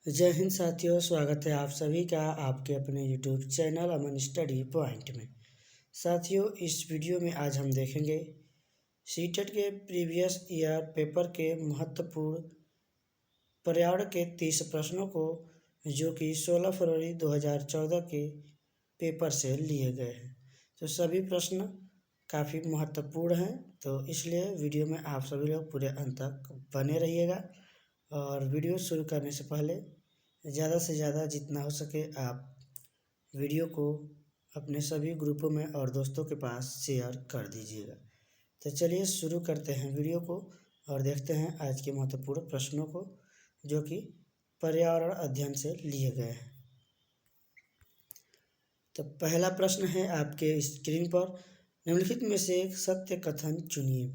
जय हिंद साथियों, स्वागत है आप सभी का आपके अपने यूट्यूब चैनल अमन स्टडी पॉइंट में। साथियों, इस वीडियो में आज हम देखेंगे सीटेट के प्रीवियस ईयर पेपर के महत्वपूर्ण पर्यावरण के 30 प्रश्नों को, जो कि 16 फरवरी 2014 के पेपर से लिए गए हैं। तो सभी प्रश्न काफ़ी महत्वपूर्ण हैं, तो इसलिए वीडियो में आप सभी लोग पूरे अंत तक बने रहिएगा। और वीडियो शुरू करने से पहले ज़्यादा से ज़्यादा जितना हो सके आप वीडियो को अपने सभी ग्रुपों में और दोस्तों के पास शेयर कर दीजिएगा। तो चलिए शुरू करते हैं वीडियो को और देखते हैं आज के महत्वपूर्ण प्रश्नों को, जो कि पर्यावरण अध्ययन से लिए गए हैं। तो पहला प्रश्न है आपके स्क्रीन पर, निम्नलिखित में से एक सत्य कथन चुनिए।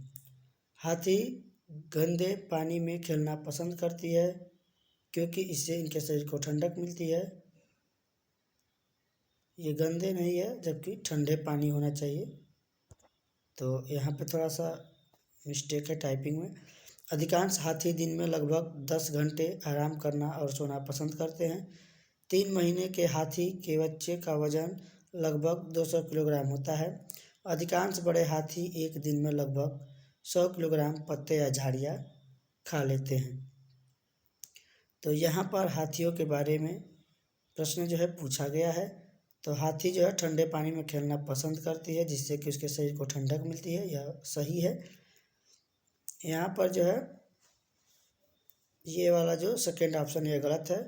हाथी गंदे पानी में खेलना पसंद करती है क्योंकि इससे इनके शरीर को ठंडक मिलती है। ये गंदे नहीं है, जबकि ठंडे पानी होना चाहिए। तो यहाँ पे थोड़ा सा मिस्टेक है टाइपिंग में। अधिकांश हाथी दिन में लगभग 10 घंटे आराम करना और सोना पसंद करते हैं। 3 महीने के हाथी के बच्चे का वजन लगभग 200 किलोग्राम होता है। अधिकांश बड़े हाथी एक दिन में लगभग 100 किलोग्राम पत्ते या झाड़ियाँ खा लेते हैं। तो यहाँ पर हाथियों के बारे में प्रश्न जो है पूछा गया है। तो हाथी जो है ठंडे पानी में खेलना पसंद करती है, जिससे कि उसके शरीर को ठंडक मिलती है, यह सही है। यहाँ पर जो है ये वाला जो सेकेंड ऑप्शन यह गलत है।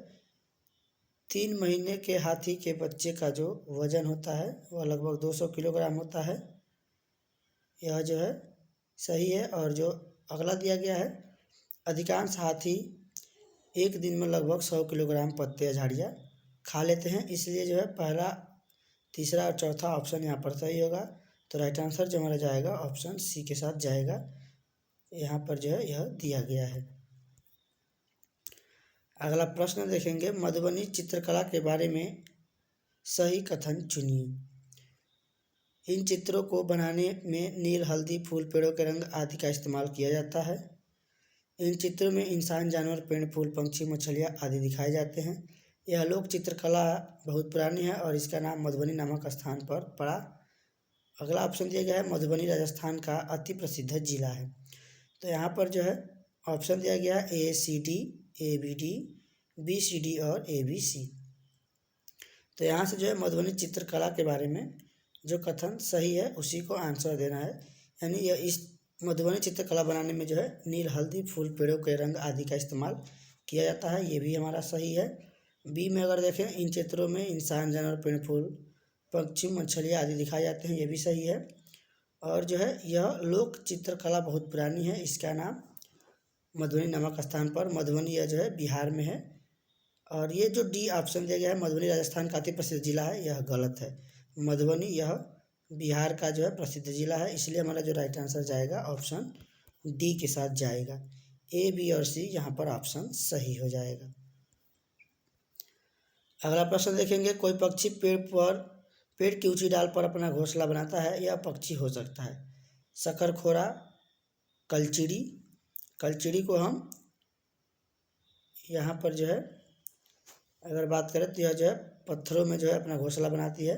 3 महीने के हाथी के बच्चे का जो वजन होता है वह लगभग 200 किलोग्राम होता है, यह जो है सही है। और जो अगला दिया गया है, अधिकांश हाथी एक दिन में लगभग 100 किलोग्राम पत्ते या झाड़ियाँ खा लेते हैं, इसलिए जो है पहला, तीसरा और चौथा ऑप्शन यहाँ पर सही होगा। तो राइट आंसर जो हमारा जाएगा ऑप्शन सी के साथ जाएगा। यहाँ पर जो है यह दिया गया है। अगला प्रश्न देखेंगे, मधुबनी चित्रकला के बारे में सही कथन चुनिए। इन चित्रों को बनाने में नील, हल्दी, फूल, पेड़ों के रंग आदि का इस्तेमाल किया जाता है। इन चित्रों में इंसान, जानवर, पेड़, फूल, पंछी, मछलियाँ आदि दिखाए जाते हैं। यह लोक चित्रकला बहुत पुरानी है और इसका नाम मधुबनी नामक स्थान पर पड़ा। अगला ऑप्शन दिया गया है, मधुबनी राजस्थान का अति प्रसिद्ध जिला है। तो यहाँ पर जो है ऑप्शन दिया गया है ACD, ABD, BCD और ABC। तो यहाँ से जो है मधुबनी चित्रकला के बारे में जो कथन सही है उसी को आंसर देना है। यानी यह इस मधुबनी चित्रकला बनाने में जो है नील, हल्दी, फूल, पेड़ों के रंग आदि का इस्तेमाल किया जाता है, ये भी हमारा सही है। बी में अगर देखें, इन चित्रों में इंसान, जानवर, पेड़, फूल, पक्षी, मछलियाँ आदि दिखाए जाते हैं, ये भी सही है। और जो है यह लोक चित्रकला बहुत पुरानी है, इसका नाम मधुबनी नामक स्थान पर, मधुबनी यह जो है बिहार में है। और ये जो डी ऑप्शन दिया गया है, मधुबनी राजस्थान का अति प्रसिद्ध जिला है, यह गलत है। मधुबनी यह बिहार का जो है प्रसिद्ध जिला है, इसलिए हमारा जो राइट आंसर जाएगा ऑप्शन डी के साथ जाएगा। A, B और C यहाँ पर ऑप्शन सही हो जाएगा। अगला प्रश्न देखेंगे, कोई पक्षी पेड़ की ऊंची डाल पर अपना घोंसला बनाता है, यह पक्षी हो सकता है शकरखोरा, कलचिड़ी को हम यहाँ पर जो है अगर बात करें तो यह जो है पत्थरों में जो है अपना घोंसला बनाती है।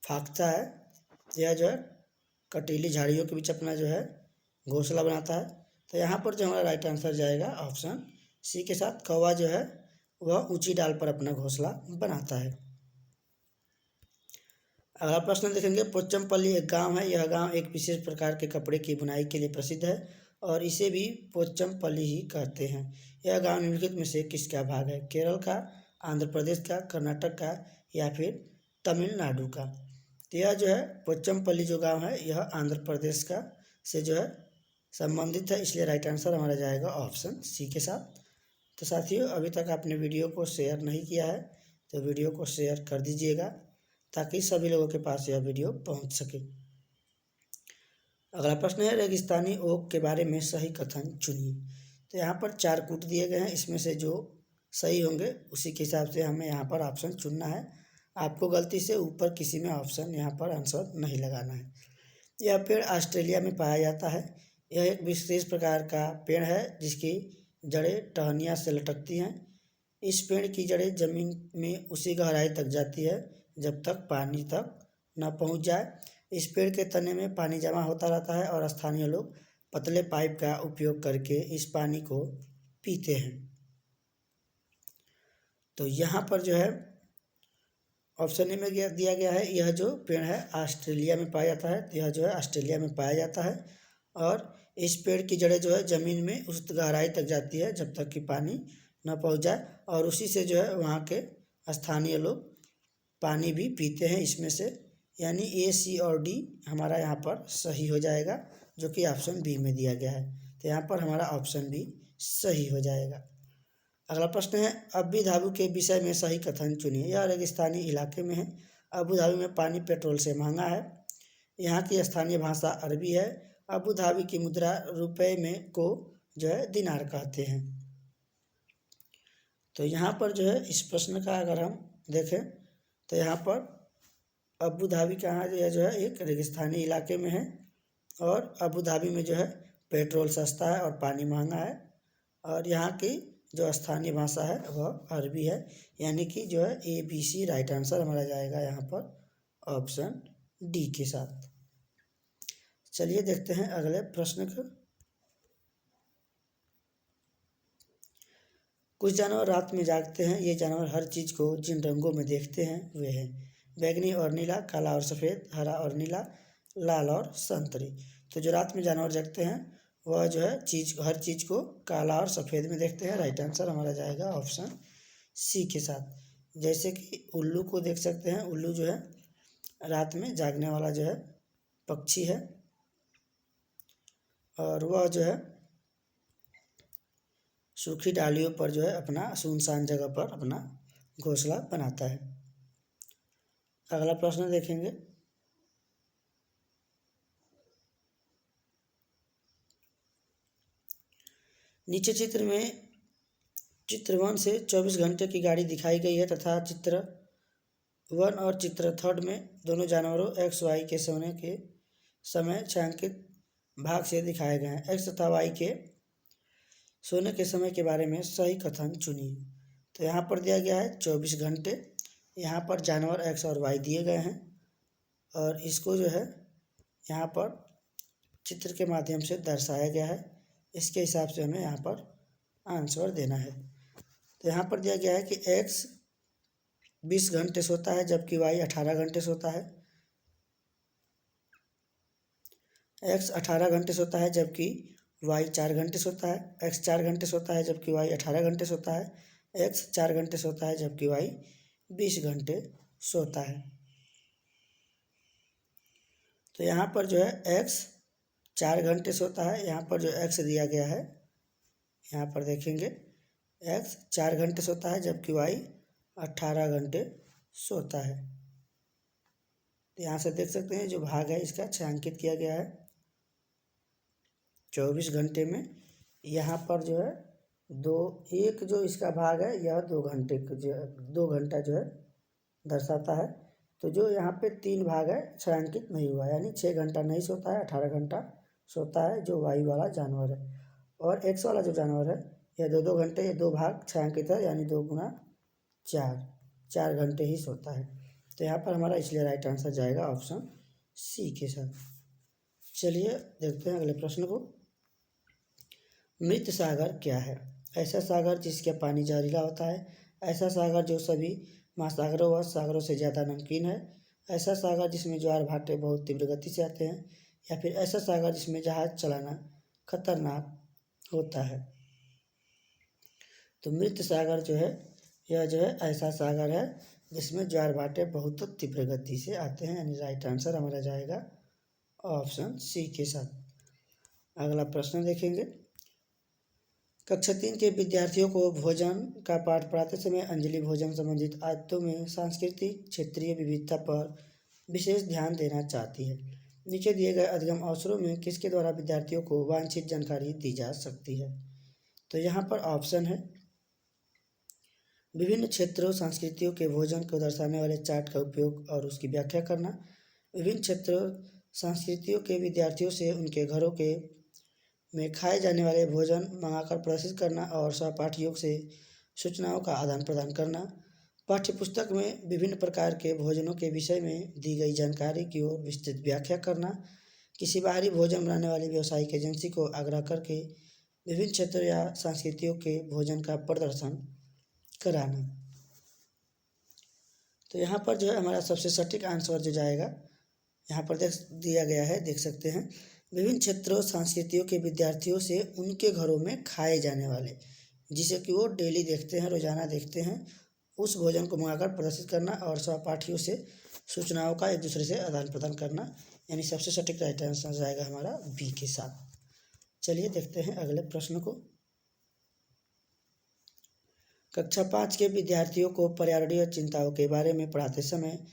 फाख्ता है, यह जो है कटीली झाड़ियों के बीच अपना जो है घोंसला बनाता है। तो यहाँ पर जो हमारा राइट आंसर जाएगा ऑप्शन सी के साथ, कौवा जो है वह ऊंची डाल पर अपना घोंसला बनाता है। अगला प्रश्न देखेंगे, पोचमपल्ली एक गांव है, यह गांव एक विशेष प्रकार के कपड़े की बुनाई के लिए प्रसिद्ध है और इसे भी पोचमपल्ली ही कहते हैं। यह गांव निम्नलिखित में से किसका भाग है? केरल का, आंध्र प्रदेश का, कर्नाटक का या फिर तमिलनाडु का? तो यह जो है पोचमपल्ली जो गांव है यह आंध्र प्रदेश का से जो है संबंधित है, इसलिए राइट आंसर हमारा जाएगा ऑप्शन सी के साथ। तो साथियों, अभी तक आपने वीडियो को शेयर नहीं किया है तो वीडियो को शेयर कर दीजिएगा ताकि सभी लोगों के पास यह वीडियो पहुंच सके। अगला प्रश्न है, रेगिस्तानी ओक के बारे में सही कथन चुनिए। तो यहाँ पर 4 कूट दिए गए हैं, इसमें से जो सही होंगे उसी के हिसाब से हमें यहाँ पर ऑप्शन चुनना है। आपको गलती से ऊपर किसी में ऑप्शन यहाँ पर आंसर नहीं लगाना है। यह पेड़ ऑस्ट्रेलिया में पाया जाता है। यह एक विशेष प्रकार का पेड़ है जिसकी जड़ें टहनियाँ से लटकती हैं। इस पेड़ की जड़ें जमीन में उसी गहराई तक जाती है जब तक पानी तक न पहुंच जाए। इस पेड़ के तने में पानी जमा होता रहता है और स्थानीय लोग पतले पाइप का उपयोग करके इस पानी को पीते हैं। तो यहाँ पर जो है ऑप्शन ए में दिया गया है, यह जो पेड़ है ऑस्ट्रेलिया में पाया जाता है। यह जो है ऑस्ट्रेलिया में पाया जाता है और इस पेड़ की जड़ें जो है ज़मीन में उस गहराई तक जाती है जब तक कि पानी न पहुंच जाए और उसी से जो है वहाँ के स्थानीय लोग पानी भी पीते हैं इसमें से। यानी ए, सी और डी हमारा यहाँ पर सही हो जाएगा, जो कि ऑप्शन बी में दिया गया है। तो यहाँ पर हमारा ऑप्शन बी सही हो जाएगा। अगला प्रश्न है, अबू धाबी के विषय में सही कथन चुनिए। यह रेगिस्तानी इलाके में है। अबू धाबी में पानी पेट्रोल से महंगा है। यहाँ की स्थानीय भाषा अरबी है। अबू धाबी की मुद्रा रुपए में को जो है दिनार कहते हैं। तो यहाँ पर जो है इस प्रश्न का अगर हम देखें तो यहाँ पर अबू धाबी कहाँ है, यह जो है एक रेगिस्तानी इलाके में है और अबू धाबी में जो है पेट्रोल सस्ता है और पानी महंगा है और यहाँ की जो स्थानीय भाषा है वह अरबी है। यानी कि जो है ए, बी, सी राइट आंसर हमारा जाएगा यहाँ पर ऑप्शन डी के साथ। चलिए देखते हैं अगले प्रश्न को। कुछ जानवर रात में जागते हैं। ये जानवर हर चीज़ को जिन रंगों में देखते हैं वे हैं बैगनी और नीला, काला और सफ़ेद, हरा और नीला, लाल और संतरी। तो जो रात में जानवर जगते हैं वह जो है हर चीज़ को काला और सफ़ेद में देखते हैं। राइट आंसर हमारा जाएगा ऑप्शन सी के साथ। जैसे कि उल्लू को देख सकते हैं। उल्लू जो है रात में जागने वाला जो है पक्षी है और वह जो है सूखी डालियों पर जो है अपना सुनसान जगह पर अपना घोंसला बनाता है। अगला प्रश्न देखेंगे। नीचे चित्र में चित्र 1 से 24 घंटे की गाड़ी दिखाई गई है तथा चित्र 1 और चित्र 3 में दोनों जानवरों एक्स वाई के सोने के समय छायांकित भाग से दिखाए गए हैं। एक्स तथा वाई के सोने के समय के बारे में सही कथन चुनिए। तो यहाँ पर दिया गया है 24 घंटे। यहाँ पर जानवर एक्स और वाई दिए गए हैं और इसको जो है यहाँ पर चित्र के माध्यम से दर्शाया गया है। इसके हिसाब से हमें यहाँ पर आंसर देना है। तो यहाँ पर दिया गया है कि एक्स 20 घंटे सोता है जबकि वाई 18 घंटे सोता है। एक्स 18 घंटे सोता है जबकि वाई 4 घंटे सोता है। एक्स 4 घंटे सोता है जबकि वाई 18 घंटे सोता है। एक्स 4 घंटे सोता है जबकि वाई 20 घंटे सोता है। तो यहाँ पर जो है एक्स 4 घंटे सोता है। यहाँ पर जो एक्स दिया गया है यहाँ पर देखेंगे एक्स 4 घंटे सोता है जबकि वाई 18 घंटे सोता है। तो यहाँ से देख सकते हैं जो भाग है इसका छायांकित किया गया है 24 घंटे में। यहाँ पर जो है एक जो इसका भाग है यह 2 घंटे जो 2 घंटा जो है दर्शाता है। तो जो यहाँ पे 3 भाग है छायांकित नहीं हुआ, यानी 6 घंटा नहीं सोता है, 18 घंटा सोता है जो वाई वाला जानवर है। और एक्स वाला जो जानवर है यह 2 घंटे, ये 2 भाग छायांकित है, यानी 2 गुना 4 घंटे ही सोता है। तो यहाँ पर हमारा इसलिए राइट आंसर जाएगा ऑप्शन सी के साथ। चलिए देखते हैं अगले प्रश्न को। मृत सागर क्या है? ऐसा सागर जिसका पानी जहरीला होता है। ऐसा सागर जो सभी महासागरों व सागरों से ज़्यादा नमकीन है। ऐसा सागर जिसमें ज्वार भाटे बहुत तीव्र गति से आते हैं। या फिर ऐसा सागर जिसमें जहाज चलाना खतरनाक होता है। तो मृत सागर जो है यह जो है ऐसा सागर है जिसमें ज्वार भाटे बहुत तीव्र गति से आते हैं, यानी राइट आंसर हमारा जाएगा ऑप्शन सी के साथ। अगला प्रश्न देखेंगे। कक्षा 3 के विद्यार्थियों को भोजन का पाठ पढ़ाते समय अंजलि भोजन संबंधित आदतों में सांस्कृतिक क्षेत्रीय विविधता पर विशेष ध्यान देना चाहती है। नीचे दिए गए अधिगम अवसरों में किसके द्वारा विद्यार्थियों को वांछित जानकारी दी जा सकती है? तो यहाँ पर ऑप्शन है विभिन्न क्षेत्रों संस्कृतियों के भोजन को दर्शाने वाले चार्ट का उपयोग और उसकी व्याख्या करना। विभिन्न क्षेत्रों संस्कृतियों के विद्यार्थियों से उनके घरों के में खाए जाने वाले भोजन मंगाकर प्रदर्शित करना और सहपाठियों से सूचनाओं का आदान प्रदान करना, पाठ्यपुस्तक में विभिन्न प्रकार के भोजनों के विषय में दी गई जानकारी की ओर विस्तृत व्याख्या करना, किसी बाहरी भोजन बनाने वाली व्यावसायिक एजेंसी को आग्रह करके विभिन्न क्षेत्रों या संस्कृतियों के भोजन का प्रदर्शन कराना। तो यहाँ पर जो है हमारा सबसे सटीक आंसर जो जाएगा, यहाँ पर दिया गया है, देख सकते हैं। विभिन्न क्षेत्रों संस्कृतियों के विद्यार्थियों से उनके घरों में खाए जाने वाले, जिसे कि वो डेली देखते हैं, रोजाना देखते हैं, उस भोजन को मंगाकर प्रदर्शित करना और सहपाठियों से सूचनाओं का एक दूसरे से आदान प्रदान करना, यानी सबसे सटीक राइट आंसर जाएगा हमारा बी के साथ। चलिए देखते हैं अगले प्रश्न को। कक्षा 5 के विद्यार्थियों को पर्यावरणीय चिंताओं के बारे में पढ़ाते समय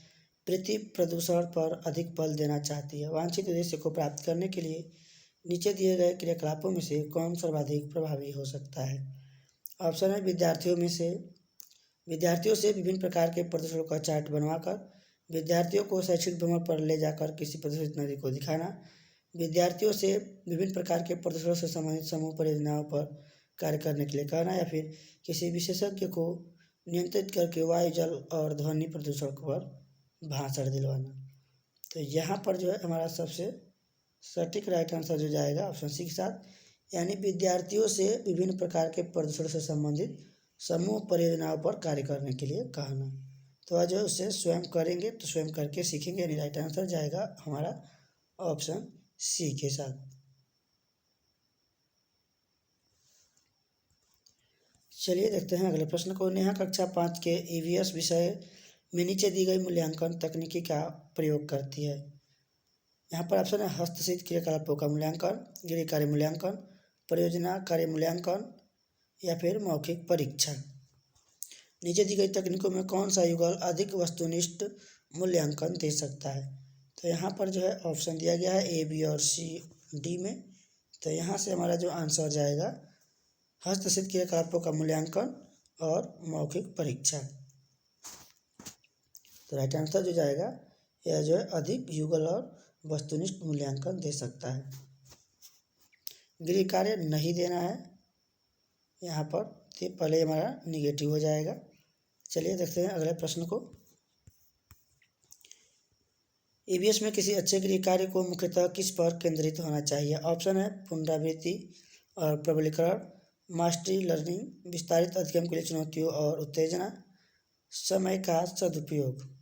पृथ्वी प्रदूषण पर अधिक बल देना चाहती है। वांछित उद्देश्य को प्राप्त करने के लिए नीचे दिए गए क्रियाकलापों में से कौन सर्वाधिक प्रभावी हो सकता है? ऑप्शन है विद्यार्थियों से विभिन्न प्रकार के प्रदूषण का चार्ट बनवाकर विद्यार्थियों को शैक्षिक भ्रमण पर ले जाकर किसी प्रदूषित नदी को दिखाना, विद्यार्थियों से विभिन्न प्रकार के प्रदूषण से संबंधित समूह परियोजनाओं पर कार्य करने के लिए कहना, या फिर किसी विशेषज्ञ को नियंत्रित करके वायु, जल और ध्वनि प्रदूषण पर भाषण दिलवाना। तो यहाँ पर जो है हमारा सबसे सटीक राइट आंसर जो जाएगा ऑप्शन सी के साथ, यानी विद्यार्थियों से विभिन्न प्रकार के प्रदूषण से संबंधित समूह परियोजनाओं पर कार्य करने के लिए कहना। तो आज जो उससे स्वयं करेंगे तो स्वयं करके सीखेंगे, यानी राइट आंसर जाएगा हमारा ऑप्शन सी के साथ। चलिए देखते हैं अगले प्रश्न को। नेहा कक्षा 5 के ईवीएस विषय में नीचे दी गई मूल्यांकन तकनीकी का प्रयोग करती है। यहाँ पर ऑप्शन है हस्तसिद्ध क्रियाकलापों का मूल्यांकन, गृह कार्य मूल्यांकन, परियोजना कार्य मूल्यांकन, या फिर मौखिक परीक्षा। नीचे दी गई तकनीकों में कौन सा युगल अधिक वस्तुनिष्ठ मूल्यांकन दे सकता है? तो यहाँ पर जो है ऑप्शन दिया गया है ए, बी और सी, डी में। तो यहाँ से हमारा जो आंसर जाएगा हस्तसिद्ध क्रियाकलापों का मूल्यांकन और मौखिक परीक्षा। तो राइट आंसर जो जाएगा यह जो है अधिक युगल और वस्तुनिष्ठ मूल्यांकन दे सकता है। गृह कार्य नहीं देना है यहाँ पर, तो पहले हमारा निगेटिव हो जाएगा। चलिए देखते हैं अगले प्रश्न को। ईवीएस में किसी अच्छे गृह कार्य को मुख्यतः किस पर केंद्रित होना चाहिए? ऑप्शन है पुनरावृत्ति और प्रबलीकरण, मास्टरी लर्निंग, विस्तारित अधिगम के लिए चुनौतियों और उत्तेजना, समय का सदुपयोग।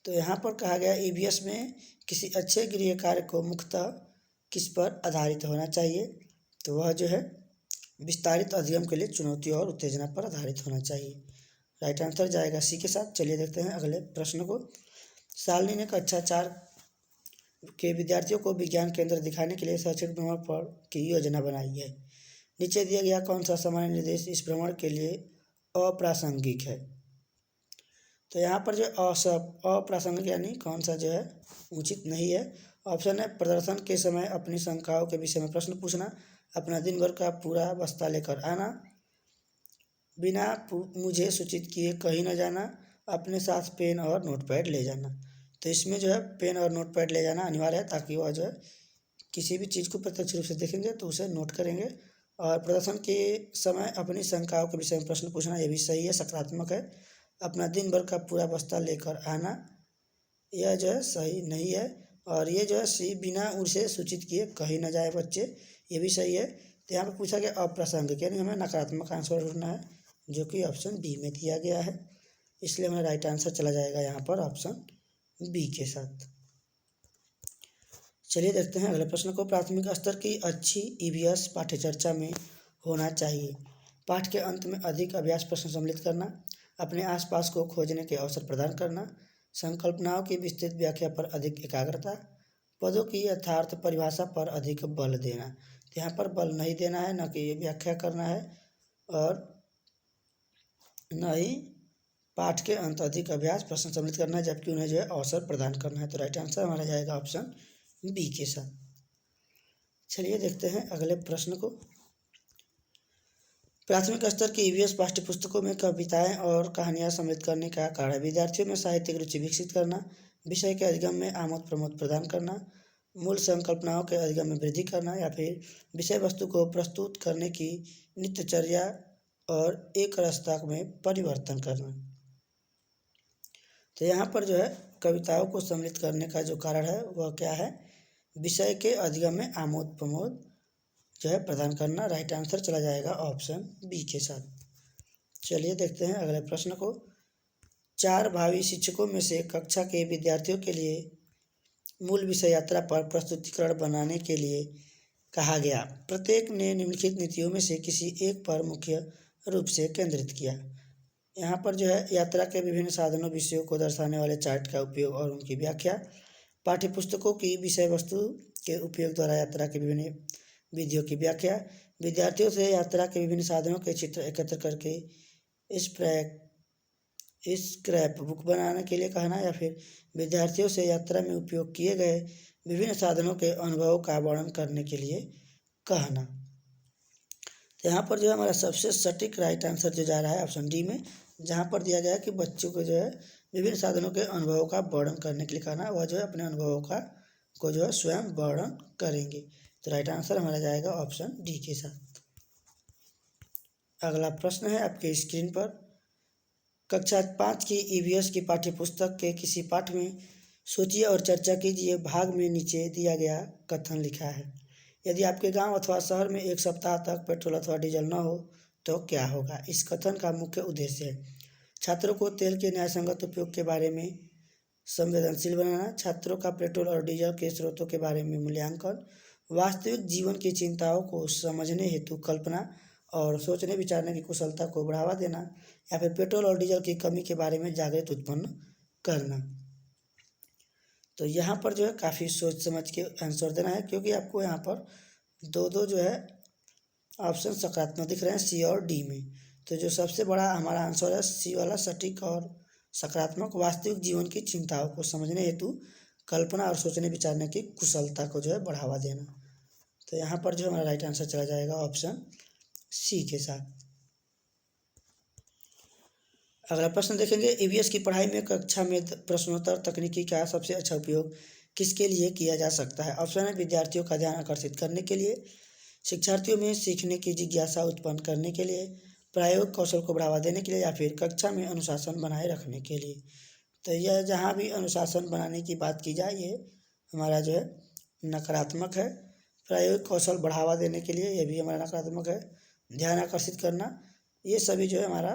तो यहाँ पर कहा गया ईवीएस में किसी अच्छे गृह कार्य को मुख्यतः किस पर आधारित होना चाहिए? तो वह जो है विस्तारित अधिगम के लिए चुनौतियों और उत्तेजना पर आधारित होना चाहिए। राइट आंसर जाएगा सी के साथ। चलिए देखते हैं अगले प्रश्न को। शालिनी ने कक्षा 4 के विद्यार्थियों को विज्ञान केंद्र दिखाने के लिए शैक्षिक भ्रमण पर की योजना बनाई है। नीचे दिया गया कौन सा सामान्य निर्देश इस भ्रमण के लिए अप्रासंगिक है? तो यहाँ पर जो अप्रासंगिक यानी कौन सा जो है उचित नहीं है। ऑप्शन है प्रदर्शन के समय अपनी शंकाओं के विषय में प्रश्न पूछना, अपना दिन भर का पूरा बस्ता लेकर आना, बिना मुझे सूचित किए कहीं न जाना, अपने साथ पेन और नोटपैड ले जाना। तो इसमें जो है पेन और नोटपैड ले जाना अनिवार्य है, ताकि वह जो है किसी भी चीज़ को प्रत्यक्ष रूप से देखेंगे तो उसे नोट करेंगे। और प्रदर्शन के समय अपनी शंकाओं के विषय में प्रश्न पूछना, ये भी सही है, सकारात्मक है। अपना दिन भर का पूरा बस्ता लेकर आना, यह जो है सही नहीं है। और ये जो है सी, बिना उसे सूचित किए कहीं न जाए बच्चे, ये भी सही है। तो यहाँ पर पूछा गया अप्रासंगिक, यानी हमें नकारात्मक आंसर ढूंढना है, जो कि ऑप्शन बी में दिया गया है। इसलिए हमारा राइट आंसर चला जाएगा यहाँ पर ऑप्शन बी के साथ। चलिए देखते हैं अगले प्रश्न को। प्राथमिक स्तर की अच्छी ईवीएस पाठ्यचर्चा में होना चाहिए। पाठ के अंत में अधिक अभ्यास प्रश्न सम्मिलित करना, अपने आसपास को खोजने के अवसर प्रदान करना, संकल्पनाओं की विस्तृत व्याख्या पर अधिक एकाग्रता, पदों की यथार्थ परिभाषा पर अधिक बल देना। तो यहाँ पर बल नहीं देना है, न कि व्याख्या करना है, और न ही पाठ के अंत अधिक अभ्यास प्रश्न सम्मिलित करना है, जबकि उन्हें जो है अवसर प्रदान करना है। तो राइट आंसर हमारा जाएगा ऑप्शन बी के साथ। चलिए देखते हैं अगले प्रश्न को। प्राथमिक स्तर की ईवीएस पाठ्यपुस्तकों में कविताएं और कहानियां सम्मिलित करने का कारण विद्यार्थियों में साहित्यिक रुचि विकसित करना, विषय के अधिगम में आमोद प्रमोद प्रदान करना, मूल संकल्पनाओं के अधिगम में वृद्धि करना, या फिर विषय वस्तु को प्रस्तुत करने की नित्यचर्या और एक रसता में परिवर्तन करना। तो यहाँ पर जो है कविताओं को सम्मिलित करने का जो कारण है वह क्या है, विषय के अधिगम में आमोद प्रमोद जो है प्रदान करना। राइट आंसर चला जाएगा ऑप्शन बी के साथ। चलिए देखते हैं अगले प्रश्न को। 4 भावी शिक्षकों में से कक्षा के विद्यार्थियों के लिए मूल विषय यात्रा पर प्रस्तुतिकरण बनाने के लिए कहा गया। प्रत्येक ने निम्नलिखित नीतियों में से किसी एक पर मुख्य रूप से केंद्रित किया। यहाँ पर जो है यात्रा के विभिन्न साधनों विषयों को दर्शाने वाले चार्ट का उपयोग और उनकी व्याख्या, पाठ्यपुस्तकों की विषय वस्तु के उपयोग द्वारा यात्रा के विभिन्न विधियों की व्याख्या, विद्यार्थियों से यात्रा के विभिन्न साधनों के चित्र एकत्र करके स्क्रैप बुक बनाने के लिए कहना, या फिर विद्यार्थियों से यात्रा में उपयोग किए गए विभिन्न साधनों के अनुभवों का वर्णन करने के लिए कहना। तो यहाँ पर जो है हमारा सबसे सटीक राइट आंसर जो जा रहा है ऑप्शन डी में, जहाँ पर दिया गया है कि बच्चों को जो है विभिन्न साधनों के अनुभवों का वर्णन करने के लिए कहना, वह जो है अपने अनुभवों को जो है स्वयं वर्णन करेंगे। तो राइट आंसर हमारा जाएगा ऑप्शन डी के साथ। अगला प्रश्न है आपके स्क्रीन पर। कक्षा 5 की ईवीएस की पाठ्यपुस्तक के किसी पाठ में सोचिए और चर्चा कीजिए भाग में नीचे दिया गया कथन लिखा है। यदि आपके गांव अथवा शहर में 1 सप्ताह तक पेट्रोल अथवा डीजल न हो तो क्या होगा। इस कथन का मुख्य उद्देश्य है छात्रों को तेल के न्यायसंगत उपयोग के बारे में संवेदनशील बनाना, छात्रों का पेट्रोल और डीजल के स्रोतों के बारे में मूल्यांकन, वास्तविक जीवन की चिंताओं को समझने हेतु कल्पना और सोचने विचारने की कुशलता को बढ़ावा देना, या फिर पेट्रोल और डीजल की कमी के बारे में जागृति उत्पन्न करना। तो यहाँ पर जो है काफ़ी सोच समझ के आंसर देना है, क्योंकि आपको यहाँ पर दो जो है ऑप्शन सकारात्मक दिख रहे हैं सी और डी में। तो जो सबसे बड़ा हमारा आंसर है सी वाला सटीक और सकारात्मक, वास्तविक जीवन की चिंताओं को समझने हेतु कल्पना और सोचने विचारने की कुशलता को जो है बढ़ावा देना। तो यहाँ पर जो हमारा राइट आंसर चला जाएगा ऑप्शन सी के साथ। अगला प्रश्न देखेंगे, ईवीएस की पढ़ाई में कक्षा में प्रश्नोत्तर तकनीकी का सबसे अच्छा उपयोग किसके लिए किया जा सकता है। ऑप्शन है विद्यार्थियों का ध्यान आकर्षित करने के लिए, शिक्षार्थियों में सीखने की जिज्ञासा उत्पन्न करने के लिए, प्रायोगिक कौशल को बढ़ावा देने के लिए, या फिर कक्षा में अनुशासन बनाए रखने के लिए। तो यह जहाँ भी अनुशासन बनाने की बात की जाए ये हमारा जो है नकारात्मक है। प्रायोगिक कौशल बढ़ावा देने के लिए ये भी हमारा नकारात्मक है। ध्यान आकर्षित करना ये सभी जो है हमारा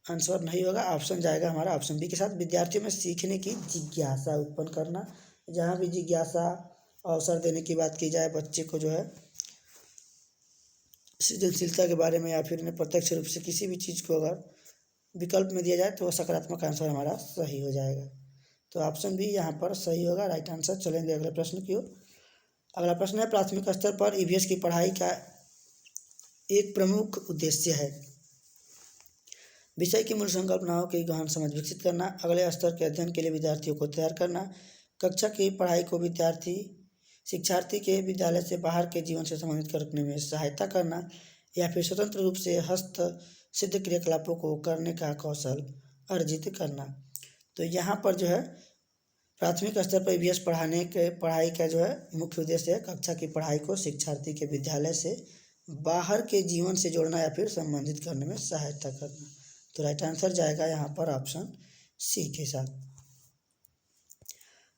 आंसर नहीं होगा। ऑप्शन जाएगा हमारा ऑप्शन बी के साथ। विद्यार्थियों में सीखने की जिज्ञासा उत्पन्न करना, जहाँ भी जिज्ञासा अवसर देने की बात की जाए बच्चे को जो है सृजनशीलता के बारे में, या फिर उन्हें प्रत्यक्ष रूप से किसी भी चीज़ को अगर विकल्प में दिया जाए तो वह सकारात्मक आंसर हमारा सही हो जाएगा। तो ऑप्शन बी यहाँ पर सही होगा राइट आंसर। चलेंगे अगले प्रश्न की ओर। अगला प्रश्न है, प्राथमिक स्तर पर ईवीएस की पढ़ाई का एक प्रमुख उद्देश्य है विषय की मूल संकल्पनाओं की गहन समझ विकसित करना, अगले स्तर के अध्ययन के लिए विद्यार्थियों को तैयार करना, कक्षा की पढ़ाई को शिक्षार्थी के विद्यालय से बाहर के जीवन से संबंधित करने में सहायता करना, या फिर स्वतंत्र रूप से हस्त सिद्ध क्रियाकलापों को करने का कौशल अर्जित करना। तो यहाँ पर जो है प्राथमिक स्तर पर ईवीएस पढ़ाई का जो है मुख्य उद्देश्य है कक्षा की पढ़ाई को शिक्षार्थी के विद्यालय से बाहर के जीवन से जोड़ना या फिर संबंधित करने में सहायता करना। तो राइट आंसर जाएगा यहाँ पर ऑप्शन सी के साथ।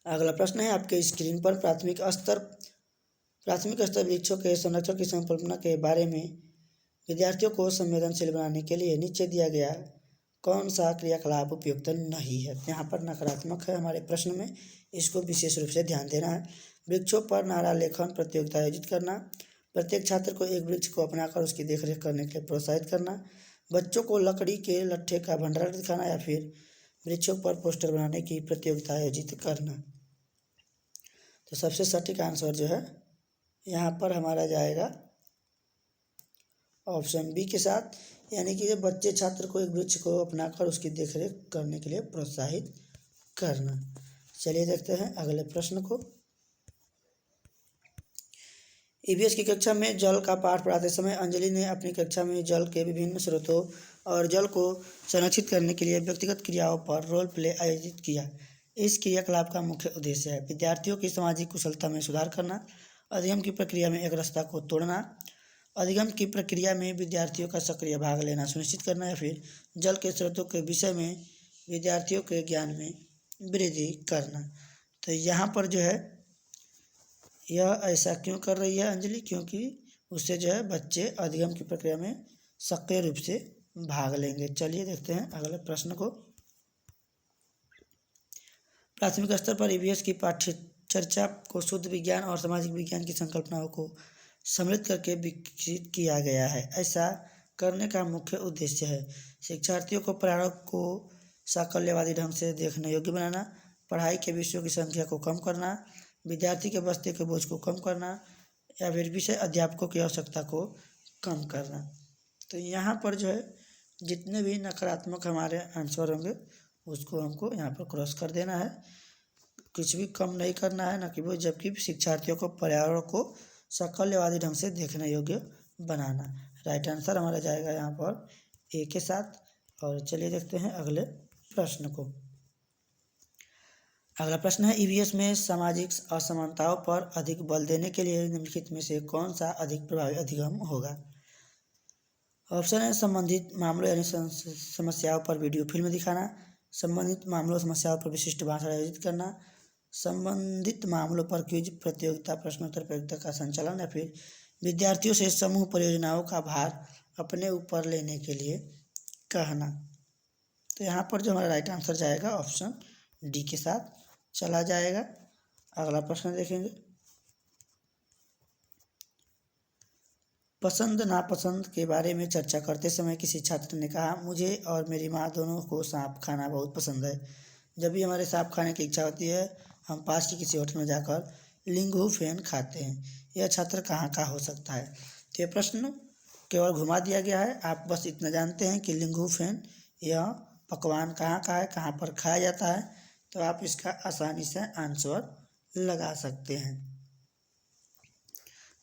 अगला प्रश्न है आपके स्क्रीन पर, प्राथमिक स्तर वृक्षों के संरक्षण की संकल्पना के बारे में विद्यार्थियों को संवेदनशील बनाने के लिए नीचे दिया गया कौन सा क्रियाकलाप उपयुक्त नहीं है। यहाँ पर नकारात्मक है हमारे प्रश्न में, इसको विशेष रूप से ध्यान देना है। वृक्षों पर नारा लेखन प्रतियोगिता आयोजित करना, प्रत्येक छात्र को एक वृक्ष को अपनाकर उसकी देखरेख करने के लिए प्रोत्साहित करना, बच्चों को लकड़ी के लट्ठे का भंडारण दिखाना, या फिर वृक्षों पर पोस्टर बनाने की प्रतियोगिता आयोजित करना। तो सबसे सटीक आंसर जो है यहाँ पर हमारा जाएगा ऑप्शन बी के साथ, यानी कि बच्चे छात्र को एक वृक्ष को अपनाकर उसकी देखरेख करने के लिए प्रोत्साहित करना। चलिए देखते हैं अगले प्रश्न को। ईवीएस की कक्षा में जल का पाठ पढ़ाते समय अंजलि ने अपनी कक्षा में जल के विभिन्न स्रोतों और जल को संरक्षित करने के लिए व्यक्तिगत क्रियाओं पर रोल प्ले आयोजित किया। इस क्रियाकलाप का मुख्य उद्देश्य है विद्यार्थियों की सामाजिक कुशलता में सुधार करना, अधिगम की प्रक्रिया में एकरसता को तोड़ना, अधिगम की प्रक्रिया में विद्यार्थियों का सक्रिय भाग लेना सुनिश्चित करना, या फिर जल के स्रोतों के विषय में विद्यार्थियों के ज्ञान में वृद्धि करना। तो यहाँ पर जो है यह ऐसा क्यों कर रही है अंजलि, क्योंकि उससे जो है बच्चे अधिगम की प्रक्रिया में सक्रिय रूप से भाग लेंगे। चलिए देखते हैं अगले प्रश्न को। प्राथमिक स्तर पर ईवीएस की पाठ्य चर्चा को शुद्ध विज्ञान और सामाजिक विज्ञान की संकल्पनाओं को सम्मिलित करके विकसित किया गया है। ऐसा करने का मुख्य उद्देश्य है शिक्षार्थियों को पर्यावरण को साकल्यवादी ढंग से देखने योग्य बनाना, पढ़ाई के विषयों की संख्या को कम करना, विद्यार्थी के बस्ते के बोझ को कम करना, या फिर विषय अध्यापकों की आवश्यकता को कम करना। तो यहाँ पर जो है जितने भी नकारात्मक हमारे आंसर होंगे उसको हमको यहाँ पर क्रॉस कर देना है, कुछ भी कम नहीं करना है, न कि वो, जबकि शिक्षार्थियों को पर्यावरण को साकल्यवादी ढंग से देखने योग्य बनाना। राइट आंसर हमारा जाएगा यहाँ पर ए के साथ। और चलिए देखते हैं अगले प्रश्न को। अगला प्रश्न है ईवीएस में सामाजिक असमानताओं पर अधिक बल देने के लिए निम्नलिखित में से कौन सा अधिक प्रभावी अधिगम होगा। ऑप्शन है संबंधित मामलों यानी समस्याओं पर वीडियो फिल्म दिखाना, संबंधित मामलों समस्याओं पर विशिष्ट भाषण आयोजित करना, संबंधित मामलों पर क्विज प्रतियोगिता प्रश्नोत्तर प्रतियोगिता का संचालन, या फिर विद्यार्थियों से समूह परियोजनाओं का भार अपने ऊपर लेने के लिए कहना। तो यहाँ पर जो हमारा राइट आंसर जाएगा ऑप्शन डी के साथ चला जाएगा। अगला प्रश्न देखेंगे। पसंद नापसंद के बारे में चर्चा करते समय किसी छात्र ने कहा, मुझे और मेरी माँ दोनों को सांप खाना बहुत पसंद है। जब भी हमारे सांप खाने की इच्छा होती है हम पास की किसी होटल में जाकर लिंगुफेन खाते हैं। यह छात्र कहाँ का हो सकता है। तो ये प्रश्न केवल घुमा दिया गया है, आप बस इतना जानते हैं कि लिंगुफेन यह पकवान कहाँ का है, कहाँ पर खाया जाता है, तो आप इसका आसानी से आंसर लगा सकते हैं।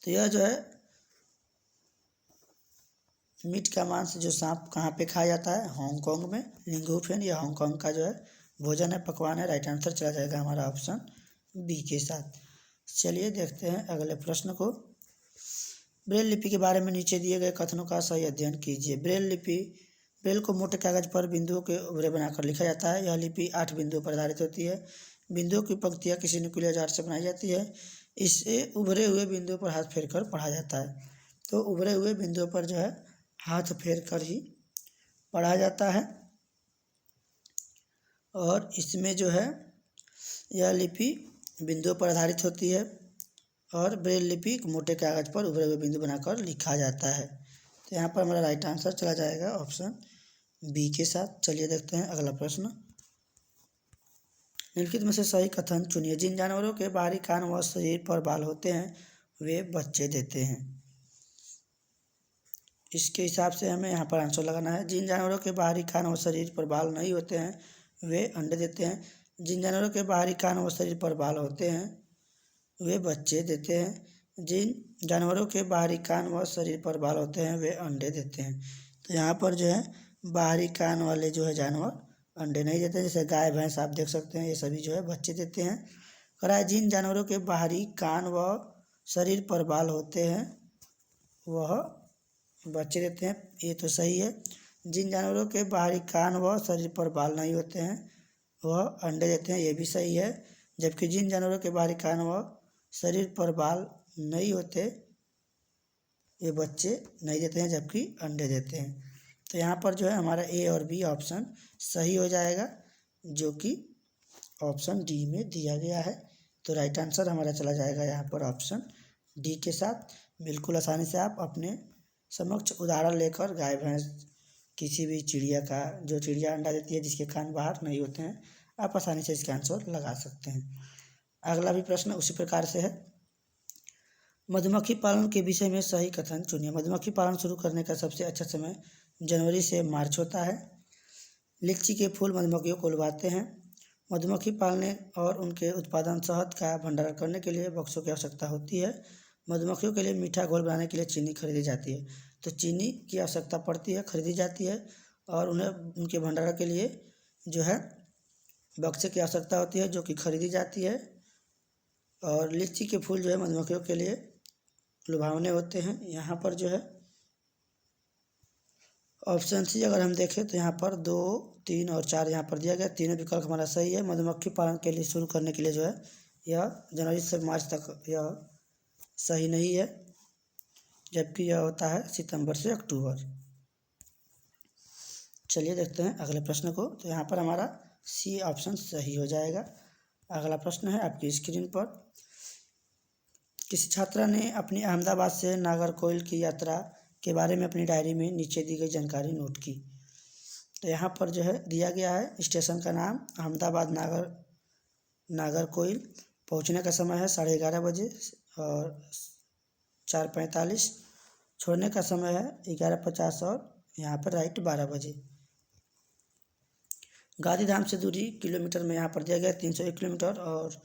तो यह जो है मीट का मांस जो सांप कहाँ पे खाया जाता है, हांगकांग में। लिंगुफेन यह हांगकांग का जो है भोजन है, पकवान है। राइट आंसर चला जाएगा हमारा ऑप्शन बी के साथ। चलिए देखते हैं अगले प्रश्न को। ब्रेल लिपि के बारे में नीचे दिए गए कथनों का सही अध्ययन कीजिए। ब्रेल को मोटे कागज पर बिंदुओं के उभरे बनाकर लिखा जाता है। यह लिपि 8 बिंदुओं पर आधारित होती है। बिंदुओं की पंक्तियाँ किसी नुकीले औजार से बनाई जाती है। इसे उभरे हुए बिंदुओं पर हाथ फेर कर पढ़ा जाता है। तो उभरे हुए बिंदुओं पर जो है हाथ फेर कर ही पढ़ा जाता है। और इसमें जो है यह लिपि बिंदुओं पर आधारित होती है और ब्रेल लिपि मोटे कागज पर उभरे हुए बिंदु बनाकर लिखा जाता है। तो यहाँ पर हमारा राइट आंसर चला जाएगा ऑप्शन बी के साथ। चलिए देखते हैं अगला प्रश्न। निम्नलिखित में से सही कथन चुनिए। जिन जानवरों के बाहरी कान व शरीर पर बाल होते हैं वे बच्चे देते हैं। इसके हिसाब से हमें यहाँ पर आंसर लगाना है। जिन जानवरों के बाहरी कान व शरीर पर बाल नहीं होते हैं वे अंडे देते हैं। जिन जानवरों के बाहरी कान व शरीर पर बाल होते हैं वे बच्चे देते हैं। जिन जानवरों के बाहरी कान व शरीर पर बाल होते हैं वे अंडे देते हैं। तो यहाँ पर जो है बाहरी कान वाले जो है जानवर अंडे नहीं देते, जैसे गाय भैंस आप देख सकते हैं, ये सभी जो है बच्चे देते हैं। करा जिन जानवरों के बाहरी कान व शरीर पर बाल होते हैं वह बच्चे देते हैं, ये तो सही है। जिन जानवरों के बाहरी कान व शरीर पर बाल नहीं होते हैं वह अंडे देते हैं, ये भी सही है। जबकि जिन जानवरों के बाहरी कान व शरीर पर बाल नहीं होते ये बच्चे नहीं देते हैं जबकि अंडे देते हैं। तो यहाँ पर जो है हमारा ए और बी ऑप्शन सही हो जाएगा, जो कि ऑप्शन डी में दिया गया है। तो राइट आंसर हमारा चला जाएगा यहाँ पर ऑप्शन डी के साथ। बिल्कुल आसानी से आप अपने समक्ष उदाहरण लेकर गाय भैंस किसी भी चिड़िया का, जो चिड़िया अंडा देती है जिसके कान बाहर नहीं होते हैं, आप आसानी से इसका आंसर लगा सकते हैं। अगला भी प्रश्न उसी प्रकार से है। मधुमक्खी पालन के विषय में सही कथन चुनिए। मधुमक्खी पालन शुरू करने का सबसे अच्छा समय जनवरी से मार्च होता है। लीची के फूल मधुमक्खियों को लुभाते हैं। मधुमक्खी पालने और उनके उत्पादन शहद का भंडारण करने के लिए बक्सों की आवश्यकता होती है। मधुमक्खियों के लिए मीठा घोल बनाने के लिए चीनी खरीदी जाती है। तो चीनी की आवश्यकता पड़ती है, खरीदी जाती है, और उन्हें उनके भंडारण के लिए जो है बक्से की आवश्यकता होती है जो कि खरीदी जाती है। और लीची के फूल जो है मधुमक्खियों के लिए लुभावने होते हैं। यहाँ पर जो है ऑप्शन सी अगर हम देखें तो यहाँ पर 2, 3 और 4 यहाँ पर दिया गया। तीनों विकल्प हमारा सही है। मधुमक्खी पालन के लिए शुरू करने के लिए जो है यह जनवरी से मार्च तक यह सही नहीं है, जबकि यह होता है सितंबर से अक्टूबर। चलिए देखते हैं अगले प्रश्न को। तो यहाँ पर हमारा सी ऑप्शन सही हो जाएगा। अगला प्रश्न है आपकी स्क्रीन पर। किसी छात्रा ने अपनी अहमदाबाद से नागरकोइल की यात्रा के बारे में अपनी डायरी में नीचे दी गई जानकारी नोट की। तो यहाँ पर जो है दिया गया है स्टेशन का नाम अहमदाबाद नागरकोइल। पहुँचने का समय है 11:30 बजे और 4:45। छोड़ने का समय है 11:50 और यहाँ पर राइट 12 बजे। गांधीधाम से दूरी किलोमीटर में यहाँ पर दिया गया 301 किलोमीटर और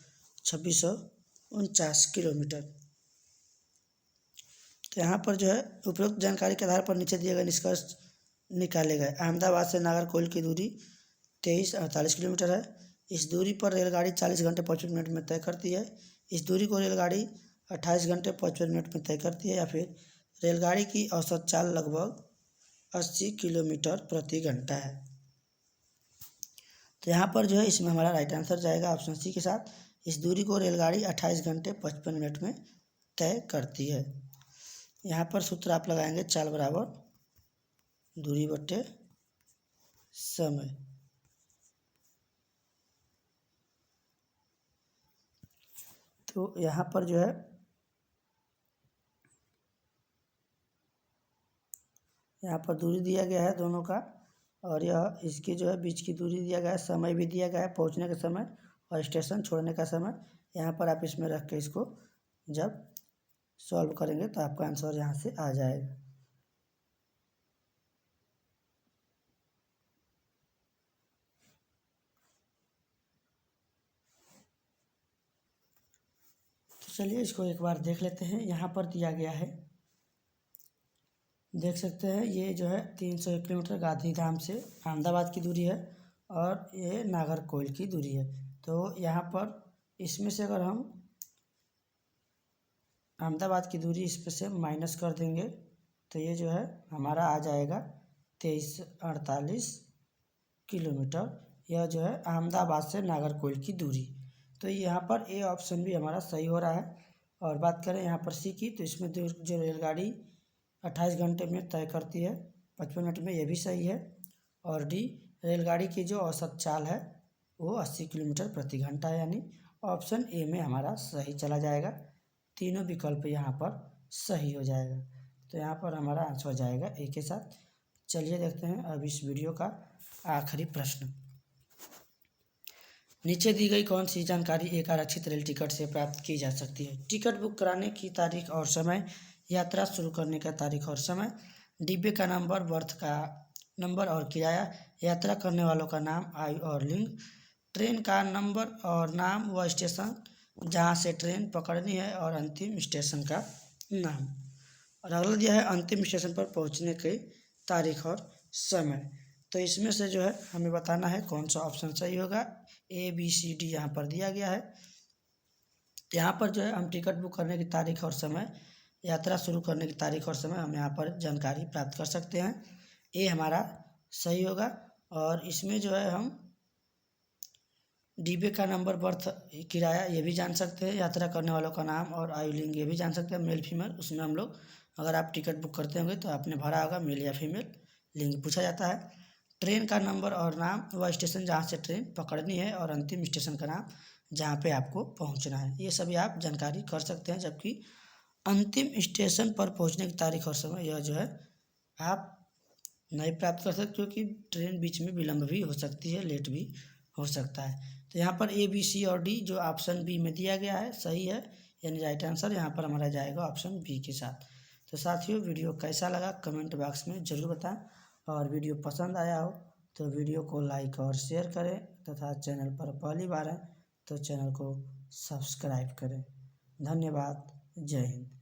2649 किलोमीटर। तो यहाँ पर जो है उपरोक्त जानकारी के आधार पर नीचे दिए गए निष्कर्ष निकाले गए। अहमदाबाद से नागरकोइल की दूरी 2348 किलोमीटर है। इस दूरी पर रेलगाड़ी 40 घंटे 55 मिनट में तय करती है। इस दूरी को रेलगाड़ी 28 घंटे 55 मिनट में तय करती है। या फिर रेलगाड़ी की औसत चाल लगभग 80 किलोमीटर प्रति घंटा है। तो यहाँ पर जो है इसमें हमारा राइट आंसर जाएगा ऑप्शन सी के साथ। इस दूरी को रेलगाड़ी 28 घंटे 55 मिनट में तय करती है। यहाँ पर सूत्र आप लगाएंगे चाल बराबर दूरी बटे समय। तो यहाँ पर जो है यहाँ पर दूरी दिया गया है दोनों का, और यह इसकी जो है बीच की दूरी दिया गया है, समय भी दिया गया है, पहुँचने का समय और स्टेशन छोड़ने का समय। यहाँ पर आप इसमें रख के इसको जब सॉल्व करेंगे तो आपका आंसर यहाँ से आ जाएगा। तो चलिए इसको एक बार देख लेते हैं। यहाँ पर दिया गया है, देख सकते हैं ये जो है 301 किलोमीटर गांधीधाम से अहमदाबाद की दूरी है और ये नागरकोइल की दूरी है। तो यहाँ पर इसमें से अगर हम अहमदाबाद की दूरी इस पे से माइनस कर देंगे तो ये जो है हमारा आ जाएगा 2348 किलोमीटर। यह जो है अहमदाबाद से नागरकोइल की दूरी। तो यहाँ पर ए ऑप्शन भी हमारा सही हो रहा है। और बात करें यहाँ पर सी की, तो इसमें जो रेलगाड़ी 28 घंटे में तय करती है 55 मिनट में, यह भी सही है। और डी रेलगाड़ी की जो औसत चाल है वो 80 किलोमीटर प्रति घंटा है, यानी ऑप्शन ए में हमारा सही चला जाएगा। तीनों विकल्प यहाँ पर सही हो जाएगा। तो यहाँ पर हमारा आंसर हो जाएगा ए के साथ। चलिए देखते हैं अब इस वीडियो का आखिरी प्रश्न। नीचे दी गई कौन सी जानकारी एक आरक्षित रेल टिकट से प्राप्त की जा सकती है? टिकट बुक कराने की तारीख और समय, यात्रा शुरू करने का तारीख और समय, डिब्बे का नंबर, बर्थ का नंबर और किराया, यात्रा करने वालों का नाम, आयु और लिंग, ट्रेन का नंबर और नाम व स्टेशन जहां से ट्रेन पकड़नी है और अंतिम स्टेशन का नाम। और अगला दिया है अंतिम स्टेशन पर पहुंचने की तारीख और समय। तो इसमें से जो है हमें बताना है कौन सा ऑप्शन सही होगा। ए बी सी डी यहाँ पर दिया गया है। यहाँ पर जो है हम टिकट बुक करने की तारीख और समय, यात्रा शुरू करने की तारीख और समय हम यहाँ पर जानकारी प्राप्त कर सकते हैं। ए हमारा सही होगा। और इसमें जो है हम डिब्बे का नंबर, बर्थ, किराया ये भी जान सकते हैं, यात्रा करने वालों का नाम और आयु लिंग ये भी जान सकते हैं, मेल फीमेल। उसमें हम लोग अगर आप टिकट बुक करते होंगे तो आपने भरा होगा मेल या फीमेल, लिंग पूछा जाता है। ट्रेन का नंबर और नाम व स्टेशन जहाँ से ट्रेन पकड़नी है और अंतिम स्टेशन का नाम जहाँ पे आपको पहुँचना है, ये सभी आप जानकारी कर सकते हैं। जबकि अंतिम स्टेशन पर पहुँचने की तारीख और समय यह जो है आप नहीं प्राप्त कर सकते, क्योंकि ट्रेन बीच में विलम्ब भी हो सकती है, लेट भी हो सकता है। तो यहाँ पर ए बी सी और डी जो ऑप्शन बी में दिया गया है सही है, यानी राइट आंसर यहाँ पर हमारा जाएगा ऑप्शन बी के साथ। तो साथियों वीडियो कैसा लगा कमेंट बॉक्स में ज़रूर बताएं, और वीडियो पसंद आया हो तो वीडियो को लाइक और शेयर करें, तथा चैनल पर पहली बार हैं तो चैनल को सब्सक्राइब करें। धन्यवाद। जय हिंद।